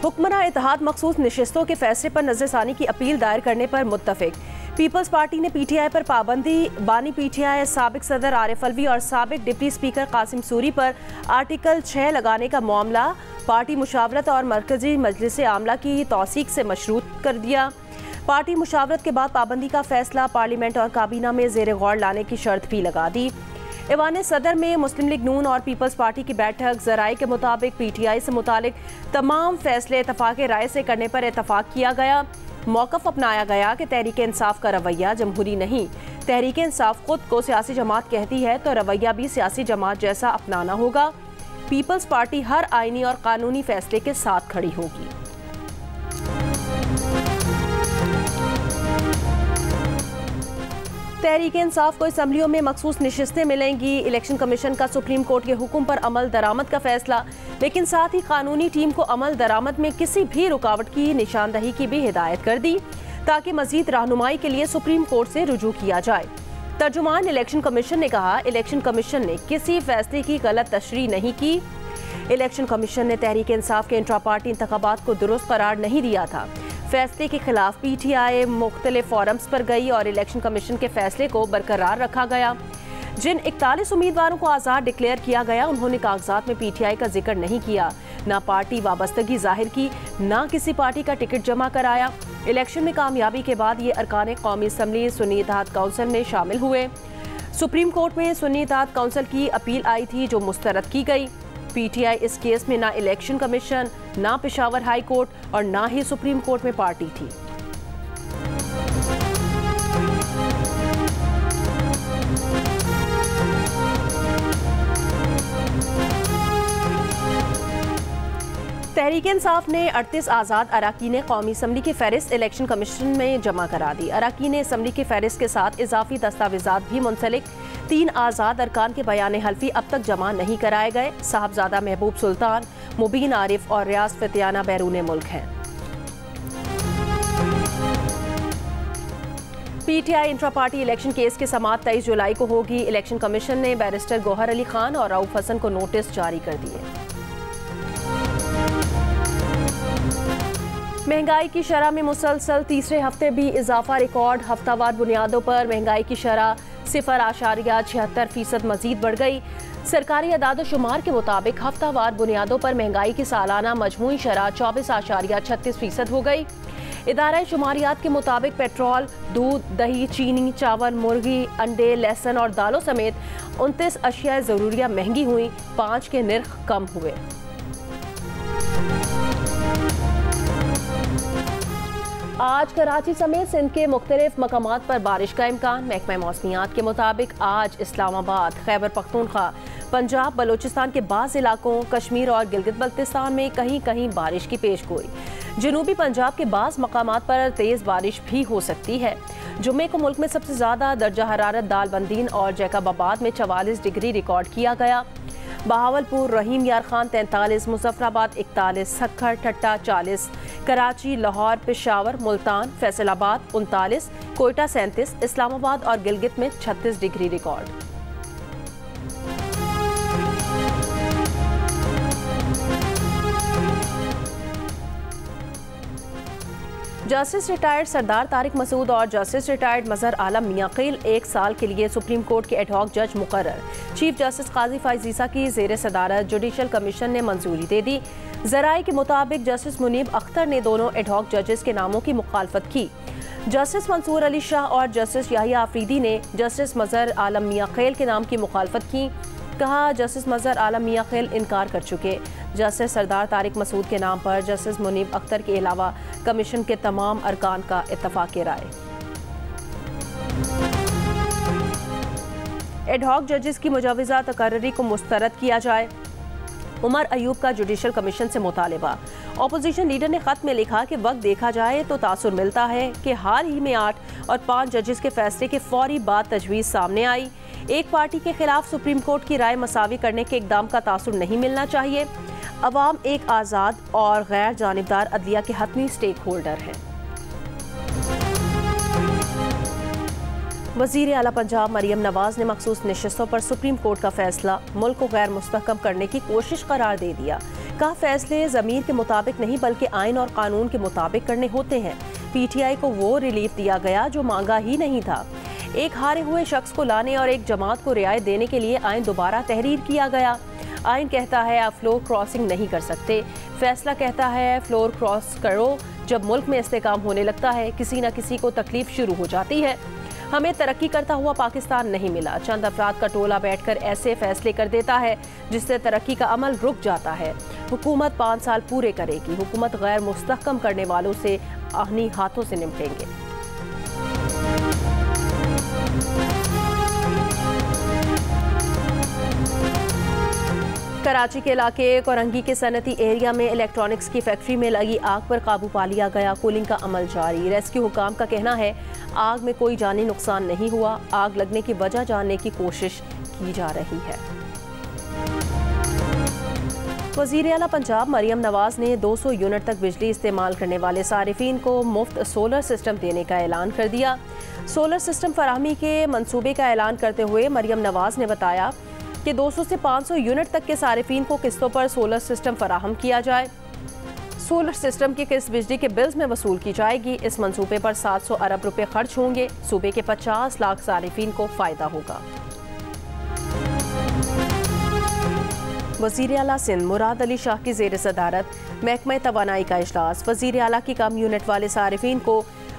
हुक्मरान इत्तेहाद मखसूस नशिस्तों के फैसले पर नज़रसानी की अपील दायर करने पर मुत्तफिक। पीपल्स पार्टी ने PTI पर पाबंदी, बानी PTI साबिक सदर आरिफ अलवी और साबिक डिप्टी स्पीकर कासिम सूरी पर आर्टिकल 6 लगाने का मामला पार्टी मुशावरत और मरकजी मजलिस आमला की तौसीक से मशरूत कर दिया। पार्टी मुशावरत के बाद पाबंदी का फैसला पार्लियामेंट और काबीना में ज़ेर गौर लाने की शर्त भी लगा दी। ऐवान सदर में मुस्लिम लीग नून और पीपल्स पार्टी की बैठक। ज़राए के मुताबिक PTI से मुतालिक तमाम फैसले इत्तफाक राय से करने पर इत्तफाक किया गया। मौक़िफ़ अपनाया गया कि तहरीक इंसाफ का रवैया जमहूरी नहीं। तहरीक इंसाफ खुद को सियासी जमात कहती है तो रवैया भी सियासी जमात जैसा अपनाना होगा। पीपल्स पार्टी हर आईनी और कानूनी फैसले के साथ खड़ी होगी। तहरीक इंसाफ को असम्बलियों में मखसूस नशिस्तें मिलेंगी। इलेक्शन कमीशन का सुप्रीम कोर्ट के हुक्म पर अमल दरामद का फैसला, लेकिन साथ ही कानूनी टीम को अमल दरामद में किसी भी रुकावट की निशानदही की भी हिदायत कर दी ताकि मजीद रहनुमाई के लिए सुप्रीम कोर्ट से रुजू किया जाए। तर्जुमान इलेक्शन कमीशन ने कहा, इलेक्शन कमीशन ने किसी फैसले की गलत तशरीह नहीं की। इलेक्शन कमीशन ने तहरीक इंसाफ के इंट्रा पार्टी इंतखाबात को दुरुस्त करार नहीं दिया था। फैसले के खिलाफ PTI मुख्तलिफ फोरम्स पर गई और इलेक्शन कमीशन के फैसले को बरकरार रखा गया। जिन 41 उम्मीदवारों को आज़ाद डिक्लेयर किया गया, उन्होंने कागजात में PTI का जिक्र नहीं किया, ना पार्टी वाबस्तगी जाहिर की, ना किसी पार्टी का टिकट जमा कराया। इलेक्शन में कामयाबी के बाद ये अरकान कौमी असम्बली सुन्नी इत्तेहाद काउंसिल में शामिल हुए। सुप्रीम कोर्ट में सुन्नी इत्तेहाद काउंसिल की अपील आई थी जो मुस्तरद की गई। PTI इस केस में ना इलेक्शन कमीशन, ना पेशावर हाई कोर्ट और ना ही सुप्रीम कोर्ट में पार्टी थी। तहरीक इंसाफ ने 38 आज़ाद अरकान कौमी असम्बली की फहरिस्त इलेक्शन कमीशन में जमा करा दी। अरकान असम्बली की फहरिस्त के साथ इजाफी दस्तावेजात भी मुंसलिक। 3 आज़ाद अरकान के बयान हल्फी अब तक जमा नहीं कराए गए। साहबजादा महबूब सुल्तान, मुबीन आरिफ और रियाज फतियाना बैरून मुल्क हैं। PTI intra party election case की समाअत 23 जुलाई को होगी। इलेक्शन कमीशन ने बैरिस्टर गौहर अली खान और रऊफ हसन को नोटिस जारी कर दिए। महंगाई की शरह में मुसलसल तीसरे हफ्ते भी इजाफा रिकॉर्ड। हफ्तावार बुनियादों पर महंगाई की शरह 0.76% मजीद बढ़ गई। सरकारी अदाद-ओ-शुमार के मुताबिक हफ्तावार बुनियादों पर महंगाई की सालाना मजमूई शरह 24.36% हो गई। इदारा शुमारियात के मुताबिक पेट्रोल, दूध, दही, चीनी, चावल, मुर्गी, अंडे, लहसुन और दालों समेत 29 अशिया ज़रूरिया महंगी हुई। 5 के निर्ख कम हुए। आज कराची समेत सिंध के मुख्तलिफ मकामात पर बारिश का इम्कान। महकमा मौसमियात के मुताबिक आज इस्लामाबाद, खैबर पख्तूनख्वा, पंजाब, बलोचिस्तान के बाज़ इलाकों, कश्मीर और गिलगित बल्तिस्तान में कहीं कहीं बारिश की पेशगोई। जनूबी पंजाब के बाज़ मकामात पर तेज़ बारिश भी हो सकती है। जुम्मे को मुल्क में सबसे ज़्यादा दर्जा हरारत दालबंदीन और जैकबाबाद में 44 डिग्री रिकॉर्ड किया गया। बहावलपुर, रहीम यार खान 43, मुजफ्फराबाद 41, सक्खर, ठट्टा 40, कराची, लाहौर, पेशावर, मुल्तान, फैसलाबाद 39, कोयटा 37, इस्लामाबाद और गिलगित में 36 डिग्री रिकॉर्ड। जस्टिस रिटायर्ड सरदार तारिक मसूद और जस्टिस रिटायर्ड मजहर आलम मियाँकील 1 साल के लिए सुप्रीम कोर्ट के एडहॉक जज मुकर्रर। चीफ जस्टिस काजी फाइज ईसा की ज़ेर सदारत जुडिशल कमीशन ने मंजूरी दे दी। ज़राए के मुताबिक जस्टिस मुनीब अख्तर ने दोनों एडहॉक जजेस के नामों की मुखालफत की। जस्टिस मंसूर अली शाह और जस्टिस याहिया आफरीदी ने जस्टिस मजहर आलम मियाँकील के नाम की मुखालफत की। कहा, जस्टिस मजहर आलम मियाँकील इनकार कर चुके। जस्टिस सरदार तारिक मसूद के नाम पर जस्टिस मुनीब अख्तर के अलावा कमीशन के तमाम अरकान का इत्तफाक राय। एडहॉक जजेस की मुजवज़ा तकर्री को मुस्तरद किया जाए। उमर अयूब का जुडिशल कमीशन से मुतालबा। अपोजिशन लीडर ने खत में लिखा कि वक्त देखा जाए तो तासुर मिलता है कि हाल ही में 8 और 5 जजेस के फैसले के फौरी बाद तजवीज़ सामने आई। एक पार्टी के खिलाफ सुप्रीम कोर्ट की राय मसावी करने के इकदाम का तासुर नहीं मिलना चाहिए। अवाम एक आज़ाद और गैर जानिबदार अदलिया के हतमी स्टेक होल्डर हैं। वज़ीर आला पंजाब मरियम नवाज ने मखसूस नशिस्तों पर सुप्रीम कोर्ट का फैसला मुल्क को गैर मुस्तहकम करने की कोशिश करार दे दिया। कहा फैसले ज़मीर के मुताबिक नहीं बल्कि आइन और कानून के मुताबिक करने होते हैं। PTI को वो रिलीफ दिया गया जो मांगा ही नहीं था। एक हारे हुए शख्स को लाने और एक जमात को रियायत देने के लिए आइन दोबारा तहरीर किया गया। आइन कहता है आप फ्लोर क्रॉसिंग नहीं कर सकते, फैसला कहता है फ्लोर क्रॉस करो। जब मुल्क में इस्तेकाम होने लगता है किसी न किसी को तकलीफ शुरू हो जाती है। हमें तरक्की करता हुआ पाकिस्तान नहीं मिला। चंद अफराद का टोला बैठकर ऐसे फैसले कर देता है जिससे तरक्की का अमल रुक जाता है। हुकूमत 5 साल पूरे करेगी। हुकूमत गैर मुस्तहकम करने वालों से आहनी हाथों से निपटेंगे। कराची के इलाके कोरंगी के सनती एरिया में इलेक्ट्रॉनिक्स की फैक्ट्री में लगी आग पर काबू पा लिया गया। कूलिंग का अमल जारी। रेस्क्यू हुकाम का कहना है आग में कोई जानी नुकसान नहीं हुआ। आग लगने की वजह जानने की कोशिश की जा रही है। वज़ीर आला पंजाब मरियम नवाज ने 200 यूनिट तक बिजली इस्तेमाल करने वाले सारिफीन को मुफ्त सोलर सिस्टम देने का ऐलान कर दिया। सोलर सिस्टम फराहमी के मंसूबे का ऐलान करते हुए मरियम नवाज ने बताया कि 200 से 500 यूनिट तक के सारिफीन को किस्तों पर सोलर सिस्टम फराहम किया जाए। सोलर सिस्टम की किस्त बिजली के बिल्स में वसूल की जाएगी। इस मंसूबे पर 700 अरब रुपए खर्च होंगे। सूबे के 50 लाख सारिफीन को फ़ायदा होगा। वज़ीर आला सिंध मुराद अली शाह की ज़ेर सदारत महकमा तवानाई का इजलास। वज़ीर आला की कम यूनिट वाले सारिफीन को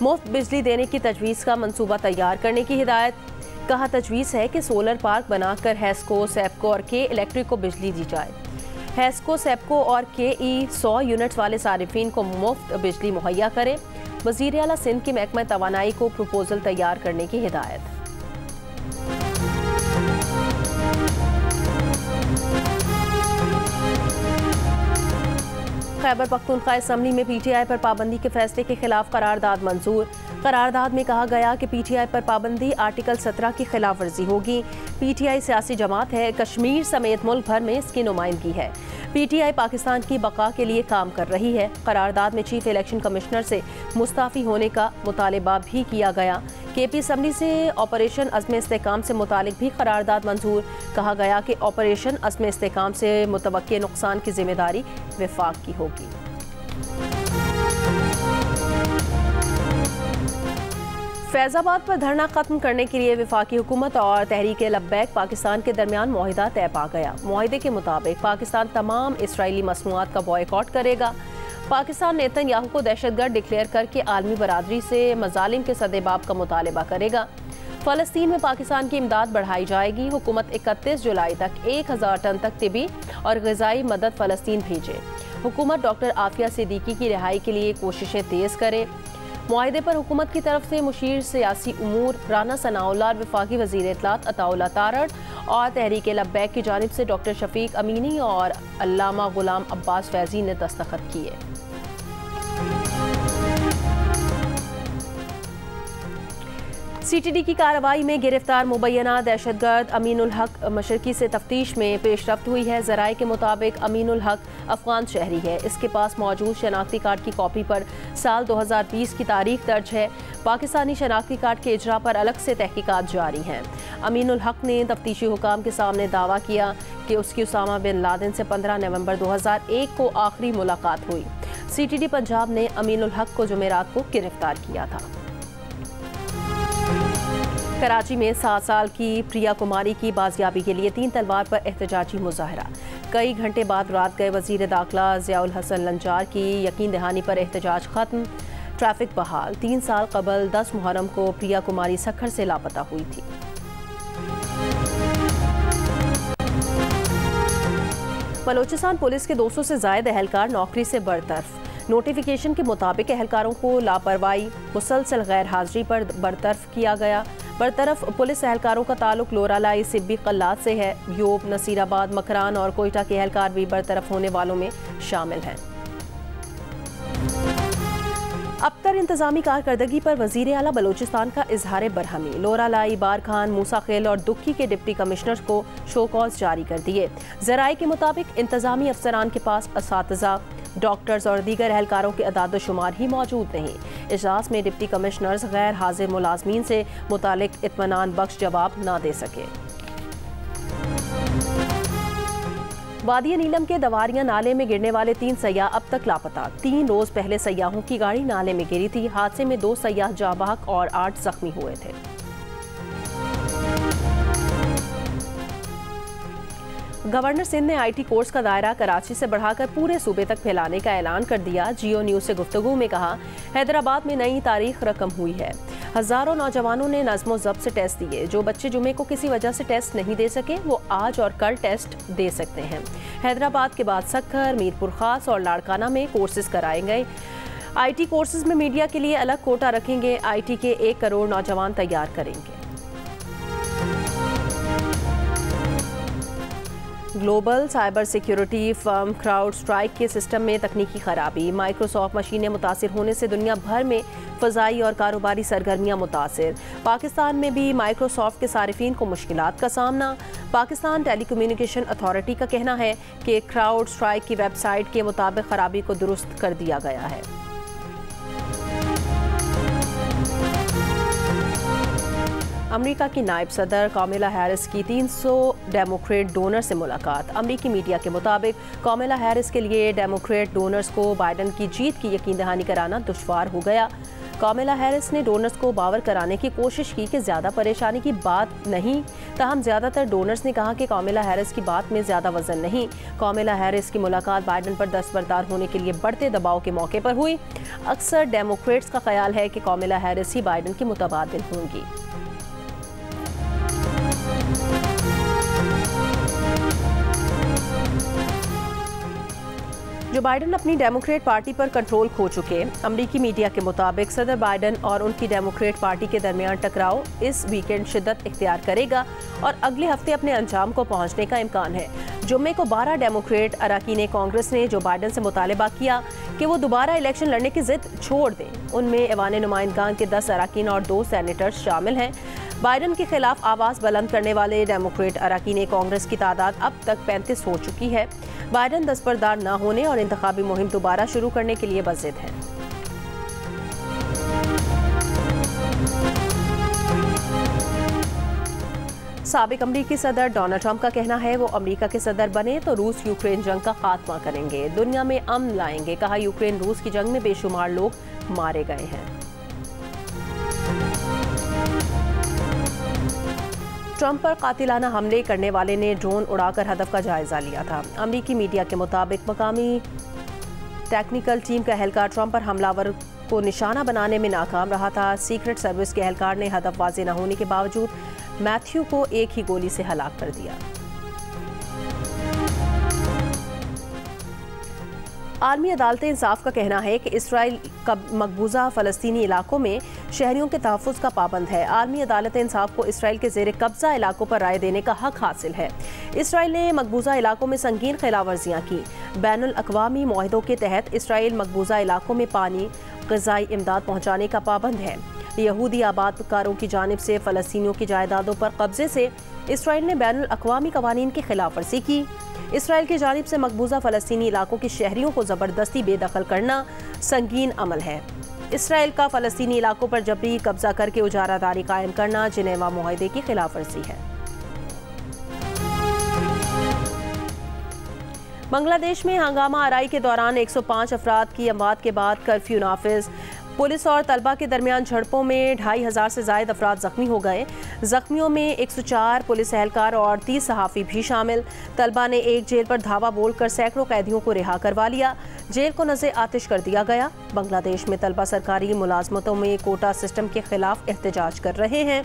मुफ्त बिजली देने की तजवीज़ का मंसूबा तैयार करने की हिदायत। कहा तजवीज़ है कि सोलर पार्क बनाकर हैस्को, सेप्को और के इलेक्ट्रिक को बिजली दी जाए। हैस्को, सेप्को और KE 100 यूनिट्स वाले सारिफीन को मुफ्त बिजली मुहैया करे। वज़ीर आला सिंध की महकमा तवानाई को प्रपोजल तैयार करने की हिदायत। खैबर पख्तूनख्वा असम्बली में PTI पर पाबंदी के फैसले के खिलाफ करारदाद मंजूर। करारदाद में कहा गया कि PTI पर पाबंदी आर्टिकल 17 की खिलाफ वर्जी होगी। PTI सियासी जमात है, कश्मीर समेत मुल्क भर में इसकी नुमाइंदगी है। PTI पाकिस्तान की बका के लिए काम कर रही है। करारदाद में चीफ इलेक्शन कमिश्नर से मुस्ताफ़ी होने का मुतालबा भी किया गया। KP असम्बली से ऑपरेशन अज़्म इस्तेकाम से मुतालिक भी करारदाद मंजूर। कहा गया कि ऑपरेशन अज़्म इस्तेकाम से मुतवक्के नुकसान की जिम्मेदारी वफाक की होगी। फैज़ाबाद पर धरना खत्म करने के लिए वफाकी हुकूमत और तहरीक लब्बैक पाकिस्तान के दरमियान मुआहिदा तय पा गया। मुआहिदे के मुताबिक पाकिस्तान तमाम इसराइली मसनूआत का बॉयकॉट करेगा। पाकिस्तान नेतन्याहू को दहशतगर्द डिक्लेयर करके आलमी बरादरी से मजालिम के सदेबाब का मुतालबा करेगा। फ़लस्तीन में पाकिस्तान की इमदाद बढ़ाई जाएगी। हुकूमत 31 जुलाई तक 1000 टन तक तिबी और ग़िज़ाई मदद फ़लस्तीन भेजे। हुकूमत डॉक्टर आफिया सिद्दीकी की रिहाई के लिए कोशिशें तेज़ करे। मुआहिदे पर हुकूमत की तरफ से मुशीर सियासी उमूर राना सनाउल्लाह, वफाकी वज़ीर इत्तलात अताउल्लाह तारड़ और तहरीक लब्बैक की जानिब से डॉक्टर शफीक अमीनी और अल्लामा गुलाम अब्बास फैज़ी ने दस्तखत किए। CTD की कार्रवाई में गिरफ्तार मुबैना दहशतगर्द अमीनुल हक मशरकी से तफ्तीश में पेशरफ्त हुई है। ज़राए के मुताबिक अमीनुल हक अफगान शहरी है। इसके पास मौजूद शनाख्ती कार्ड की कॉपी पर साल 2020 की तारीख दर्ज है। पाकिस्तानी शनाख्ती कार्ड के इजरा पर अलग से तहकीकात जारी हैं। अमीनुल हक ने तफ्तीशी हुकाम के सामने दावा किया कि उसकी उसामा बिन लादेन से 15 नवंबर 2001 को आखिरी मुलाकात हुई। CTD पंजाब ने अमीनुल हक को जुमेरात को गिरफ्तार किया था। कराची में 7 साल की प्रिया कुमारी की बाजियाबी के लिए 3 तलवार पर एहतजाजी मुजाहरा। कई घंटे बाद रात गए वज़ीर दाखिला ज़ियाउल हसन लंजार की यकीन दहानी पर एहतजाज खत्म। ट्रैफिक बहाल। 3 साल कबल 10 मुहर्रम को प्रिया कुमारी सखर से लापता हुई थी। बलोचिस्तान पुलिस के 200 से ज़ायद एहलकार नौकरी से बरतरफ। नोटिफिकेशन के मुताबिक एहलकारों को लापरवाही, मुसलसल गैर हाजिरी पर बरतरफ किया गया। बरतरफ पुलिस एहलकारों का ताल्लुक लोरालाई, सिब्बी, कल्लात से है। योब, नसीराबाद, मकरान और कोयटा के एहलकार भी बरतरफ होने वालों में शामिल हैं। अबतर इंतजामी कारकर्दगी पर वज़ीर आला बलोचिस्तान का इजहार बरहमी। लोरालाई, बारखान, मूसा खेल और दुक्की के डिप्टी कमिश्नर को शोकॉज जारी कर दिए। ज़राए के मुताबिक इंतजामी अफसरान के पास असातिज़ा, डॉक्टर्स और दीगर एहलकारों के अदाद शुमार ही मौजूद नहीं। इजलास में डिप्टी कमिश्नर्स गैर हाजिर मुलाजमीन से मुतालिक इत्मीनान बख्श जवाब न दे सके। वादी नीलम के दवारिया नाले में गिरने वाले 3 सयाह अब तक लापता। 3 रोज पहले सयाहों की गाड़ी नाले में गिरी थी। हादसे में 2 सयाह जाँ बहक और 8 जख्मी हुए थे। गवर्नर सिंध ने IT कोर्स का दायरा कराची से बढ़ाकर पूरे सूबे तक फैलाने का ऐलान कर दिया। जियो न्यूज से गुफ्तगू में कहा, हैदराबाद में नई तारीख रकम हुई है। हजारों नौजवानों ने नज़्मो ज़ब्त से टेस्ट दिए। जो बच्चे जुमे को किसी वजह से टेस्ट नहीं दे सके वो आज और कल टेस्ट दे सकते हैं। हैदराबाद के बाद सक्खर, मीरपुर खास और लाड़काना में कोर्सेज कराए गए। IT कोर्सेज में मीडिया के लिए अलग कोटा रखेंगे। IT के 1 करोड़ नौजवान तैयार करेंगे। Global cyber security firm crowd strike के सिस्टम में तकनीकी खराबी। माइक्रोसॉफ्ट मशीनें मुतासिर होने से दुनिया भर में फ़ज़ाई और कारोबारी सरगर्मियां मुतासिर। पाकिस्तान में भी माइक्रोसॉफ्ट के सारिफीन को मुश्किलात का सामना। पाकिस्तान टेलीकम्युनिकेशन अथॉरिटी का कहना है कि क्राउड स्ट्राइक की वेबसाइट के मुताबिक खराबी को दुरुस्त कर दिया गया है। अमेरिका की नायब सदर कामिला हैरिस की 300 डेमोक्रेट डोनर से मुलाकात। अमेरिकी मीडिया के मुताबिक कामिला हैरिस के लिए डेमोक्रेट डोनर्स को बाइडन की जीत की यकीन दहानी कराना दुश्वार हो गया। कामिला हैरिस ने डोनर्स को बावर कराने की कोशिश की कि ज़्यादा परेशानी की बात नहीं, ताहम ज़्यादातर डोनर्स ने कहा कि कामिला हैरिस की बात में ज़्यादा वजन नहीं। कामिला हैरिस की मुलाकात बाइडन पर दस्तबरदार होने के लिए बढ़ते दबाव के मौके पर हुई। अक्सर डेमोक्रेट्स का ख्याल है कि कामिला हैरिस ही बाइडन की मुतबादिल होंगी। जो बाइडन अपनी डेमोक्रेट पार्टी पर कंट्रोल खो चुके। अमरीकी मीडिया के मुताबिक सदर बाइडन और उनकी डेमोक्रेट पार्टी के दरमियान टकराव इस वीकेंड शिद्दत इख्तियार करेगा और अगले हफ्ते अपने अंजाम को पहुंचने का इम्कान है। जुम्मे को 12 डेमोक्रेट अरकान कांग्रेस ने जो बाइडन से मुतालबा किया कि वो दोबारा इलेक्शन लड़ने की जिद छोड़ दें। उनमें ऐवान नुमाइंदगान के 10 अरकान और 2 सेनेटर्स शामिल हैं। बाइडन के खिलाफ आवाज़ बुलंद करने वाले डेमोक्रेट अरकान कांग्रेस की तादाद अब तक 35 हो चुकी है। बाइडन दस्तबरदार न होने और इंतखाबी मुहिम दोबारा शुरू करने के लिए बज़िद है। साबिक अमरीकी सदर डोनाल्ड ट्रंप का कहना है वो अमरीका के सदर बने तो रूस यूक्रेन जंग का खात्मा करेंगे, दुनिया में अमन लाएंगे। कहा, यूक्रेन रूस की जंग में बेशुमार लोग मारे गए हैं। ट्रंप पर कातिलाना हमले करने वाले ने ड्रोन उड़ाकर हदफ का जायजा लिया था। अमरीकी मीडिया के मुताबिक मकामी टेक्निकल टीम का एहलकार ट्रंप पर हमलावर को निशाना बनाने में नाकाम रहा था। सीक्रेट सर्विस के एहलकार ने हदफ वाज़ेह न होने के बावजूद मैथ्यू को एक ही गोली से हलाक कर दिया। आलमी अदालत इंसाफ का कहना है कि इसराइल मकबूजा फ़लस्तीनी इलाकों में शहरियों के तहफ़्फ़ुज़ का पाबंद है। आलमी अदालत इंसाफ को इसराइल के ज़ेर कब्ज़ा इलाकों पर राय देने का हक हासिल है। इसराइल ने मकबूजा इलाकों में संगीन खिलाफवर्जियाँ की। बैनुल अक़वामी मुआहदों के तहत इसराइल मकबूजा इलाकों में पानी, ग़िज़ाई इमदाद पहुँचाने का पाबंद है। यहूदी आबादकारों की जानिब से फ़लस्तीनियों की जायदादों पर कब्जे से इसराइल ने बैनुल अक़वामी क़वानीन की खिलाफवर्जी की। इसराइल की जानिब से मकबूजा फ़लस्तीनी इलाकों के शहरियों को ज़बरदस्ती बेदखल करना संगीन अमल है। इसराइल का फ़लस्तीनी इलाकों पर जबरी कब्जा करके उजारादारी कायम करना जिनेवा मुआहदे की खिलाफवर्जी है। बांग्लादेश में हंगामा आराई के दौरान 105 अफराद की अमवात के बाद कर्फ्यू नाफिज। पुलिस और तलबा के दरमियान झड़पों में 2500 से ज़ायद अफराद जख्मी हो गए। जख्मियों में 104 पुलिस एहलकार और 30 सहाफ़ी भी शामिल। तलबा ने एक जेल पर धावा बोलकर सैकड़ों कैदियों को रिहा करवा लिया। जेल को नज़े आतिश कर दिया गया। बांग्लादेश में तलबा सरकारी मुलाजमतों में कोटा सिस्टम के खिलाफ एहतजाज कर रहे हैं।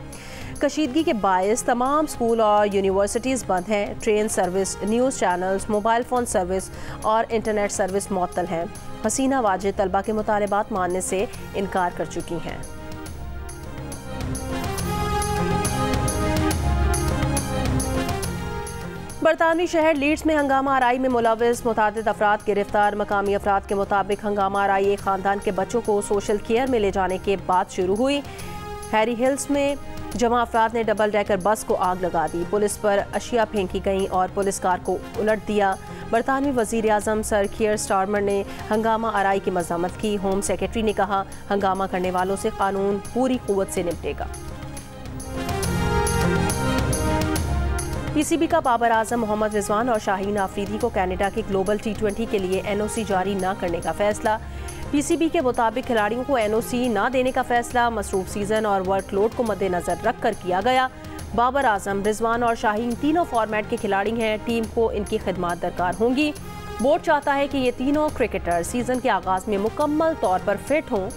कशीदगी के बायस तमाम स्कूल और यूनिवर्सिटीज़ बंद हैं। Train service, news channels, mobile phone service और इंटरनेट सर्विस मुअत्तल हैं। हसीना वाजिद तलबा के मुतालबात मानने से इनकार कर चुकी हैं। बरतानवी शहर लीड्स में हंगामा आराई में मुलविस मुतादिद अफराद गिरफ्तार। मकामी अफराद के मुताबिक हंगामा आराई एक ख़ानदान के बच्चों को सोशल केयर में ले जाने के बाद शुरू हुई। हैरी हिल्स में जमा अफराद ने डबल डेकर बस को आग लगा दी। पुलिस पर अशिया फेंकी गईं और पुलिस कार को उलट दिया। बरतानवी वज़ीर आज़म सर कियर स्टारमर ने हंगामा आराई की मज़म्मत की। होम सेक्रेटरी ने कहा, हंगामा करने वालों से कानून पूरी क़ुव्वत से निपटेगा। पीसीबी का बाबर आजम, मोहम्मद रिजवान और शाहीन आफरीदी को कनाडा के ग्लोबल T20 के लिए एनओसी जारी न करने का फैसला। पीसीबी के मुताबिक खिलाड़ियों को एनओसी न देने का फैसला मसरूफ सीजन और वर्कलोड को मद्देनजर रखकर किया गया। बाबर आजम, रिजवान और शाहीन तीनों फॉर्मेट के खिलाड़ी हैं। टीम को इनकी खिदमत दरकार होंगी। बोर्ड चाहता है कि ये तीनों क्रिकेटर सीजन के आगाज में मुकम्मल तौर पर फिट हों।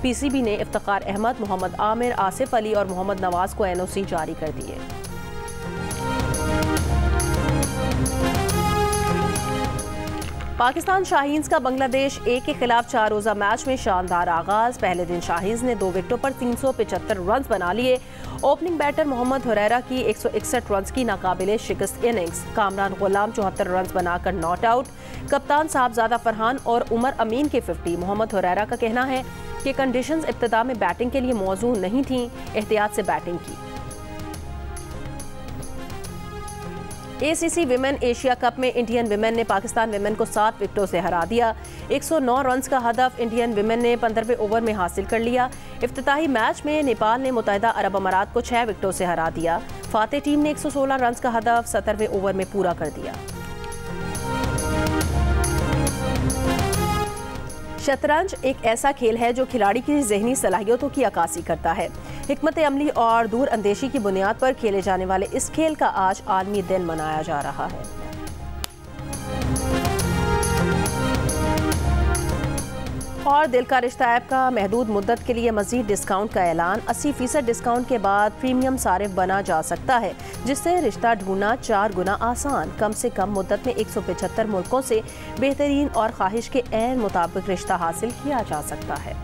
पीसीबी ने इफ्तिखार अहमद, मोहम्मद आमिर, आसिफ अली और मोहम्मद नवाज को एनओसी जारी कर दिए। पाकिस्तान शाहीन्स का बांग्लादेश ए के खिलाफ 4 रोजा मैच में शानदार आगाज। पहले दिन शाहीन्स ने 2 विकेटों पर 375 रन बना लिए। ओपनिंग बैटर मोहम्मद हुरैरा की 161 रन की नाकाबिले शिकस्त इनिंग्स। कामरान गुलाम 74 रन बनाकर नॉट आउट। कप्तान साहबजादा फरहान और उमर अमीन के 50। मोहम्मद हुरैरा का कहना है कि कंडीशंस इब्तिदा में बैटिंग के लिए मौजू नहीं थीं, एहतियात से बैटिंग की। एसीसी विमेन एशिया कप में इंडियन विमेन ने पाकिस्तान विमेन को 7 विकेटों से हरा दिया। 109 रन का हदफ इंडियन विमेन ने 15वें ओवर में हासिल कर लिया। इफ्तिताही मैच में नेपाल ने मुत्तहिदा अरब अमारात को 6 विकेटों से हरा दिया। फातेह टीम ने 116 रन का हदफ 17वें ओवर में पूरा कर दिया। शतरंज एक ऐसा खेल है जो खिलाड़ी की ज़हनी सलाहियतों की अक्कासी करता है। हिकमत अमली और दूर अंदेशी की बुनियाद पर खेले जाने वाले इस खेल का आज आलमी दिन मनाया जा रहा है। और दिल का रिश्ता ऐप का महदूद मुद्दत के लिए मजीद डिस्काउंट का ऐलान। 80% डिस्काउंट के बाद प्रीमियम सारिफ बना जा सकता है, जिससे रिश्ता ढूंढना 4 गुना आसान। कम से कम मुद्दत में 175 मुल्कों से बेहतरीन और ख्वाहिश के ऐन मुताबिक रिश्ता हासिल किया जा सकता है।